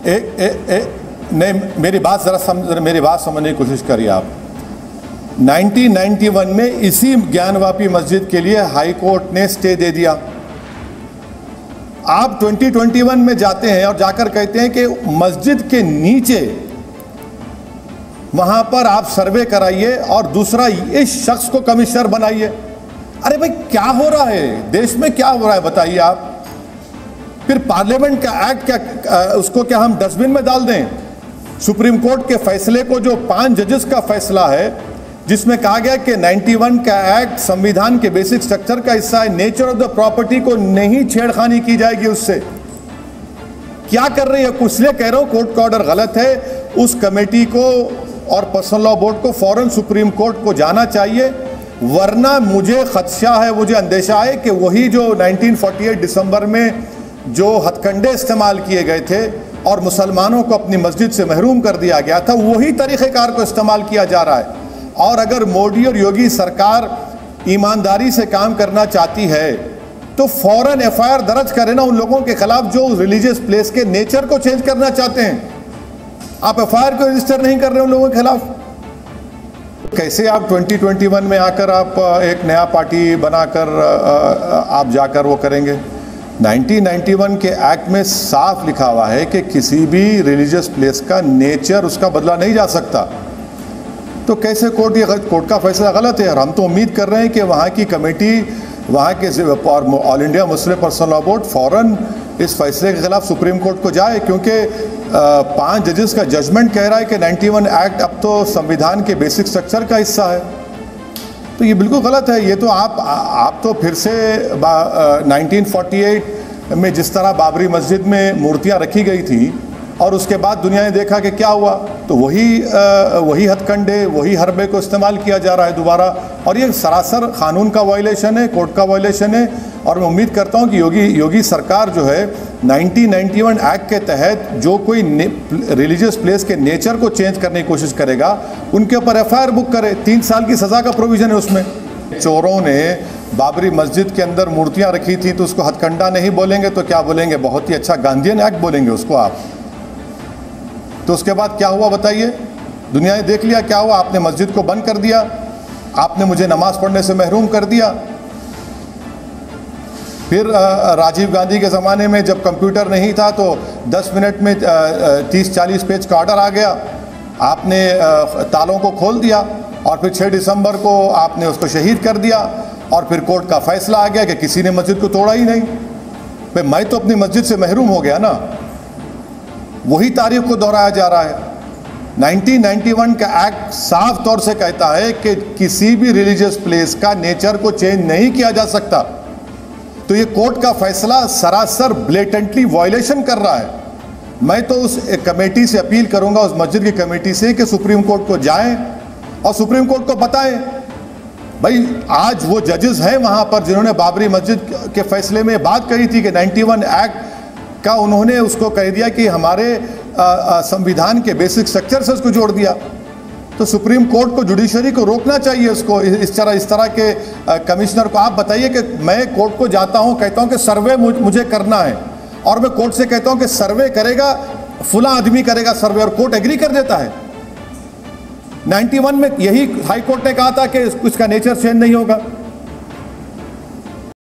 नहीं, मेरी बात समझने की कोशिश करिए आप। 1991 में इसी ज्ञानवापी मस्जिद के लिए हाई कोर्ट ने स्टे दे दिया। आप 2021 में जाते हैं और जाकर कहते हैं कि मस्जिद के नीचे वहां पर आप सर्वे कराइए और दूसरा इस शख्स को कमिश्नर बनाइए। अरे भाई, क्या हो रहा है देश में, क्या हो रहा है बताइए आप। फिर पार्लियामेंट का एक्ट क्या, उसको क्या हम डस्टबिन में डाल दें? सुप्रीम कोर्ट के फैसले को, जो 5 जजेस का फैसला है जिसमें कहा गया कि 91 का एक्ट संविधान के बेसिक स्ट्रक्चर का हिस्सा है, नेचर ऑफ द प्रॉपर्टी को नहीं छेड़खानी की जाएगी उससे। क्या कर रही है? इसलिए कह रहा हूं कोर्ट का ऑर्डर गलत है। उस कमेटी को और पर्सनल लॉ बोर्ड को फौरन सुप्रीम कोर्ट को जाना चाहिए, वरना मुझे खदशा है, मुझे अंदेशा है कि वही जो 1948 दिसंबर में जो हथकंडे इस्तेमाल किए गए थे और मुसलमानों को अपनी मस्जिद से महरूम कर दिया गया था, वही तरीक़ेकार को इस्तेमाल किया जा रहा है। और अगर मोदी और योगी सरकार ईमानदारी से काम करना चाहती है तो फौरन एफआईआर दर्ज करें ना उन लोगों के खिलाफ जो रिलीजियस प्लेस के नेचर को चेंज करना चाहते हैं। आप एफआईआर को रजिस्टर नहीं कर रहे उन लोगों के खिलाफ। कैसे आप 2021 में आकर आप एक नया पार्टी बनाकर आप जाकर वो करेंगे? 1991 के एक्ट में साफ लिखा हुआ है कि किसी भी रिलीजियस प्लेस का नेचर उसका बदला नहीं जा सकता। तो कैसे कोर्ट का फैसला गलत है? और हम तो उम्मीद कर रहे हैं कि वहाँ की कमेटी, वहाँ के all India Muslim personal law board फौरन इस फैसले के खिलाफ सुप्रीम कोर्ट को जाए, क्योंकि 5 जजेस का जजमेंट कह रहा है कि 91 एक्ट अब तो संविधान के बेसिक स्ट्रक्चर का हिस्सा है। तो ये बिल्कुल गलत है। ये तो आप तो फिर से 1948 में जिस तरह बाबरी मस्जिद में मूर्तियाँ रखी गई थी और उसके बाद दुनिया ने देखा कि क्या हुआ, तो वही हथकंडे, वही हरबे को इस्तेमाल किया जा रहा है दोबारा। और ये सरासर कानून का वायलेशन है, कोर्ट का वायलेशन है। और मैं उम्मीद करता हूँ कि योगी सरकार जो है 1991 एक्ट के तहत जो कोई रिलीजियस प्लेस के नेचर को चेंज करने की कोशिश करेगा उनके ऊपर एफआईआर बुक करे। 3 साल की सज़ा का प्रोविज़न है उसमें। चोरों ने बाबरी मस्जिद के अंदर मूर्तियाँ रखी थी तो उसको हथकंडा नहीं बोलेंगे तो क्या बोलेंगे? बहुत ही अच्छा गांधीयन एक्ट बोलेंगे उसको आप। तो उसके बाद क्या हुआ बताइए? दुनिया ने देख लिया क्या हुआ। आपने मस्जिद को बंद कर दिया, आपने मुझे नमाज पढ़ने से महरूम कर दिया। फिर राजीव गांधी के ज़माने में जब कंप्यूटर नहीं था तो 10 मिनट में 30-40 पेज का ऑर्डर आ गया, आपने तालों को खोल दिया और फिर 6 दिसंबर को आपने उसको शहीद कर दिया। और फिर कोर्ट का फैसला आ गया कि किसी ने मस्जिद को तोड़ा ही नहीं। भाई, मैं तो अपनी मस्जिद से महरूम हो गया ना। वही तारीख को दोहराया जा रहा है। 1991 का एक्ट साफ तौर से कहता है कि किसी भी रिलीजियस प्लेस का नेचर को चेंज नहीं किया जा सकता। तो ये कोर्ट का फैसला सरासर ब्लेटेंटली वायलेशन कर रहा है। मैं तो उस कमेटी से अपील करूंगा, उस मस्जिद की कमेटी से, कि सुप्रीम कोर्ट को जाएं और सुप्रीम कोर्ट को बताएं भाई आज वो जजेस हैं वहां पर जिन्होंने बाबरी मस्जिद के फैसले में बात कही थी कि 91 एक्ट का उन्होंने उसको कह दिया कि हमारे संविधान के बेसिक स्ट्रक्चर से उसको जोड़ दिया। तो सुप्रीम कोर्ट को, जुडिशरी को रोकना चाहिए उसको। इस तरह के कमिश्नर को आप बताइए कि मैं कोर्ट को जाता हूं, कहता हूं कि सर्वे मुझे करना है और मैं कोर्ट से कहता हूं कि सर्वे करेगा फुला आदमी करेगा सर्वे, और कोर्ट एग्री कर देता है। 91 में यही हाई कोर्ट ने कहा था कि इसका नेचर चेंज नहीं होगा।